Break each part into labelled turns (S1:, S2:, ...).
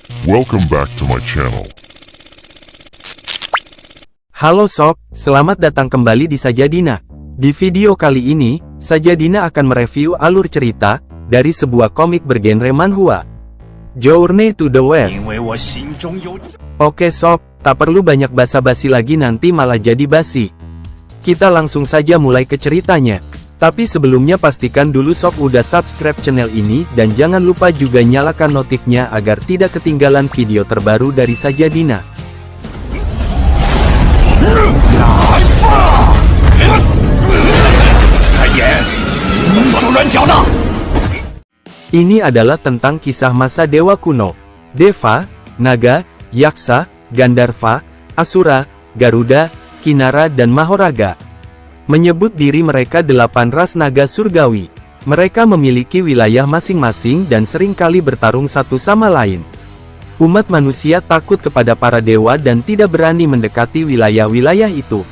S1: Welcome back to my channel.
S2: Halo sob, selamat datang kembali di Sajadina. Di video kali ini, Sajadina akan mereview alur cerita dari sebuah komik bergenre manhwa, Journey to the West. Oke sob, tak perlu banyak basa-basi lagi, nanti malah jadi basi. Kita langsung saja mulai ke ceritanya. Tapi sebelumnya pastikan dulu sob udah subscribe channel ini dan jangan lupa juga nyalakan notifnya agar tidak ketinggalan video terbaru dari Sajadina. Ini adalah tentang kisah masa dewa kuno. Deva, naga, yaksa, Gandharva, Asura, Garuda, Kinara dan Mahoraga. Menyebut diri mereka 8 ras naga surgawi. Mereka memiliki wilayah masing-masing dan seringkali bertarung satu sama lain. Umat manusia takut kepada para dewa dan tidak berani mendekati wilayah-wilayah itu.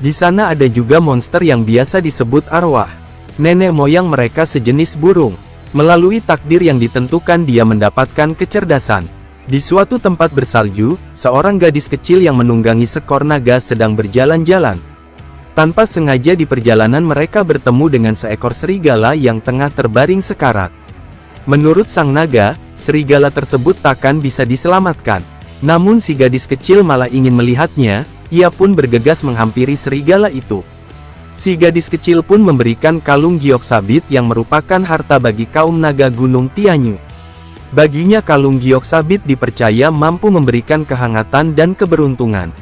S2: Di sana ada juga monster yang biasa disebut arwah. Nenek moyang mereka sejenis burung. Melalui takdir yang ditentukan dia mendapatkan kecerdasan. Di suatu tempat bersalju, seorang gadis kecil yang menunggangi seekor naga sedang berjalan-jalan. Tanpa sengaja di perjalanan mereka bertemu dengan seekor serigala yang tengah terbaring sekarat. Menurut sang naga, serigala tersebut takkan bisa diselamatkan. Namun si gadis kecil malah ingin melihatnya, ia pun bergegas menghampiri serigala itu. Si gadis kecil pun memberikan kalung giok sabit yang merupakan harta bagi kaum naga Gunung Tianyu. Baginya kalung giok sabit dipercaya mampu memberikan kehangatan dan keberuntungan.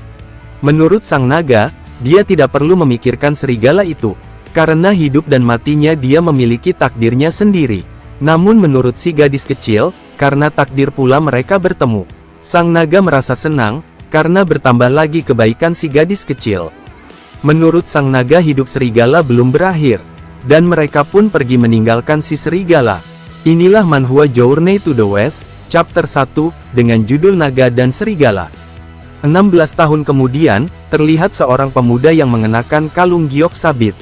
S2: Menurut sang naga, dia tidak perlu memikirkan serigala itu, karena hidup dan matinya dia memiliki takdirnya sendiri. Namun menurut si gadis kecil, karena takdir pula mereka bertemu. Sang naga merasa senang, karena bertambah lagi kebaikan si gadis kecil. Menurut sang naga hidup serigala belum berakhir, dan mereka pun pergi meninggalkan si serigala. Inilah manhwa Journey to the West, chapter 1, dengan judul Naga dan Serigala. 16 tahun kemudian, terlihat seorang pemuda yang mengenakan kalung giok sabit.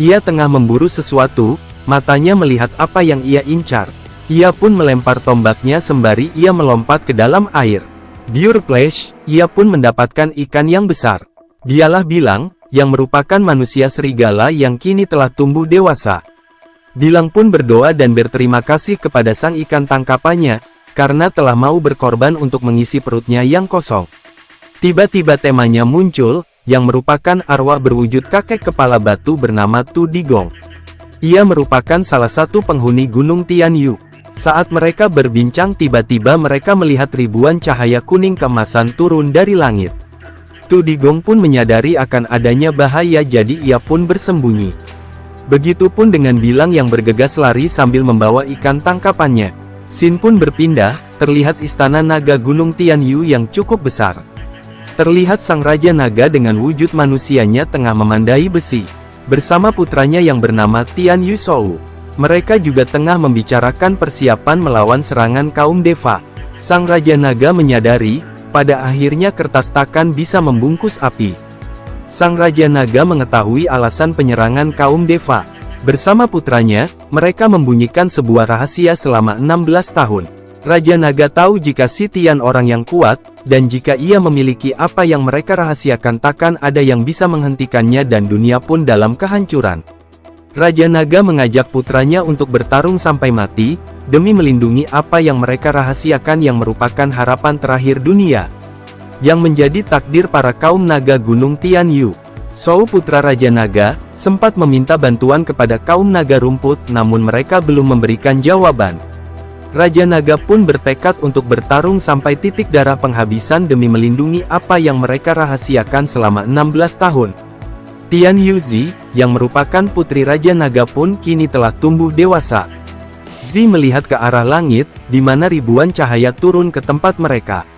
S2: Ia tengah memburu sesuatu, matanya melihat apa yang ia incar. Ia pun melempar tombaknya sembari ia melompat ke dalam air. Diur Flash, ia pun mendapatkan ikan yang besar. Dialah Bilang, yang merupakan manusia serigala yang kini telah tumbuh dewasa. Bilang pun berdoa dan berterima kasih kepada sang ikan tangkapannya, karena telah mau berkorban untuk mengisi perutnya yang kosong. Tiba-tiba temanya muncul, yang merupakan arwah berwujud kakek kepala batu bernama Tu Digong. Ia merupakan salah satu penghuni Gunung Tianyu. Saat mereka berbincang tiba-tiba mereka melihat ribuan cahaya kuning keemasan turun dari langit. Tu Digong pun menyadari akan adanya bahaya jadi ia pun bersembunyi. Begitupun dengan Bilang yang bergegas lari sambil membawa ikan tangkapannya. Scene pun berpindah, terlihat istana naga Gunung Tianyu yang cukup besar. Terlihat sang Raja Naga dengan wujud manusianya tengah memandai besi, bersama putranya yang bernama Tian Yu Shou. Mereka juga tengah membicarakan persiapan melawan serangan kaum Deva. Sang Raja Naga menyadari, pada akhirnya kertas takan bisa membungkus api. Sang Raja Naga mengetahui alasan penyerangan kaum Deva. Bersama putranya, mereka membunyikan sebuah rahasia selama 16 tahun. Raja Naga tahu jika si Tian orang yang kuat, dan jika ia memiliki apa yang mereka rahasiakan takkan ada yang bisa menghentikannya dan dunia pun dalam kehancuran. Raja Naga mengajak putranya untuk bertarung sampai mati, demi melindungi apa yang mereka rahasiakan yang merupakan harapan terakhir dunia. Yang menjadi takdir para kaum naga Gunung Tianyu. Shou putra Raja Naga, sempat meminta bantuan kepada kaum naga rumput namun mereka belum memberikan jawaban. Raja Naga pun bertekad untuk bertarung sampai titik darah penghabisan demi melindungi apa yang mereka rahasiakan selama 16 tahun. Tian Yuzi, yang merupakan putri Raja Naga pun kini telah tumbuh dewasa. Zi melihat ke arah langit, di mana ribuan cahaya turun ke tempat mereka.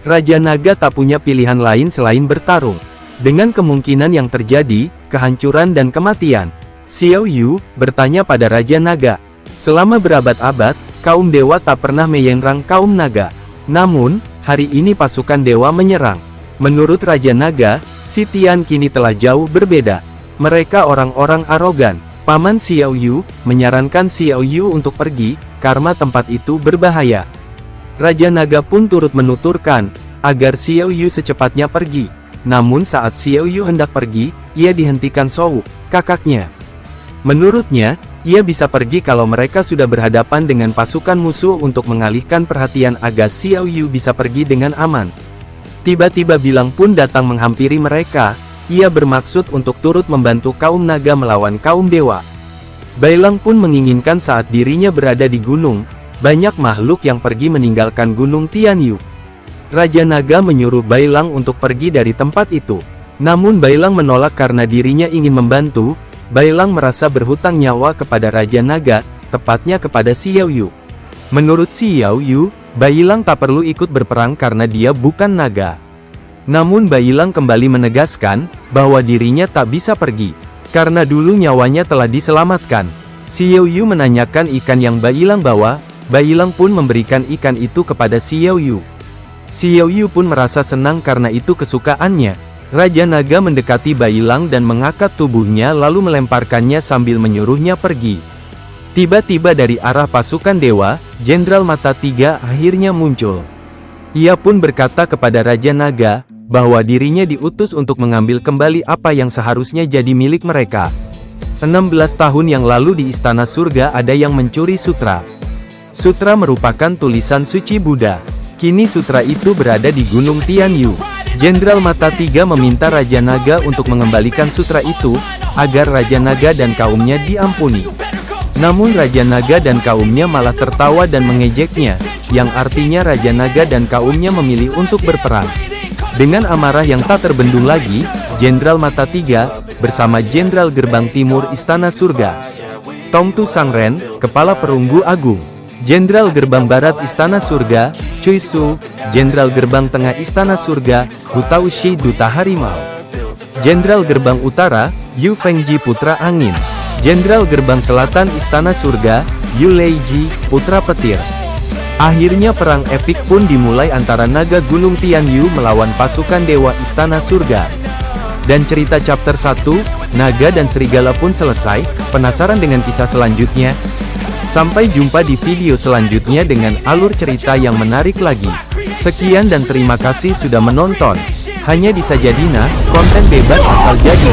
S2: Raja Naga tak punya pilihan lain selain bertarung. Dengan kemungkinan yang terjadi, kehancuran dan kematian. Xiao Yu bertanya pada Raja Naga. Selama berabad-abad, kaum dewa tak pernah menyerang kaum naga. Namun, hari ini pasukan dewa menyerang. Menurut Raja Naga, si Tian kini telah jauh berbeda. Mereka orang-orang arogan. Paman Xiao Yu menyarankan Xiao Yu untuk pergi, karena tempat itu berbahaya. Raja Naga pun turut menuturkan, agar Xiao Yu secepatnya pergi. Namun saat Xiao Yu hendak pergi, ia dihentikan Shou, kakaknya. Menurutnya, ia bisa pergi kalau mereka sudah berhadapan dengan pasukan musuh untuk mengalihkan perhatian agar Xiao Yu bisa pergi dengan aman. Tiba-tiba Bailang pun datang menghampiri mereka, ia bermaksud untuk turut membantu kaum naga melawan kaum dewa. Bailang pun menginginkan saat dirinya berada di gunung, banyak makhluk yang pergi meninggalkan gunung Tianyu. Raja Naga menyuruh Bailang untuk pergi dari tempat itu. Namun Bailang menolak karena dirinya ingin membantu. Bailang merasa berhutang nyawa kepada Raja Naga, tepatnya kepada Xiao Yu. Menurut Xiao Yu, Bailang tak perlu ikut berperang karena dia bukan naga. Namun Bailang kembali menegaskan, bahwa dirinya tak bisa pergi, karena dulu nyawanya telah diselamatkan. Xiao Yu menanyakan ikan yang Bailang bawa, Bailang pun memberikan ikan itu kepada Xiao Yu. Xiao Yu pun merasa senang karena itu kesukaannya. Raja Naga mendekati Bailang dan mengangkat tubuhnya lalu melemparkannya sambil menyuruhnya pergi. Tiba-tiba dari arah pasukan dewa, Jenderal Mata Tiga akhirnya muncul. Ia pun berkata kepada Raja Naga, bahwa dirinya diutus untuk mengambil kembali apa yang seharusnya jadi milik mereka. 16 tahun yang lalu di Istana Surga ada yang mencuri sutra. Sutra merupakan tulisan suci Buddha. Kini sutra itu berada di Gunung Tianyu. Jenderal Mata Tiga meminta Raja Naga untuk mengembalikan sutra itu, agar Raja Naga dan kaumnya diampuni. Namun Raja Naga dan kaumnya malah tertawa dan mengejeknya, yang artinya Raja Naga dan kaumnya memilih untuk berperang. Dengan amarah yang tak terbendung lagi, Jenderal Mata Tiga, bersama Jenderal Gerbang Timur Istana Surga, Tongtu Sangren, Kepala Perunggu Agung, Jenderal Gerbang Barat Istana Surga, Cui Su, Jenderal Gerbang Tengah Istana Surga, Hu Taoshi Duta Harimau, Jenderal Gerbang Utara, Yu Fengji Putra Angin, Jenderal Gerbang Selatan Istana Surga, Yu Leiji, Putra Petir. Akhirnya perang epik pun dimulai antara naga Gunung Tianyu melawan pasukan Dewa Istana Surga. Dan cerita chapter 1, Naga dan Serigala pun selesai. Penasaran dengan kisah selanjutnya? Sampai jumpa di video selanjutnya dengan alur cerita yang menarik lagi. Sekian dan terima kasih sudah menonton. Hanya di Sajadina, konten bebas asal jadi.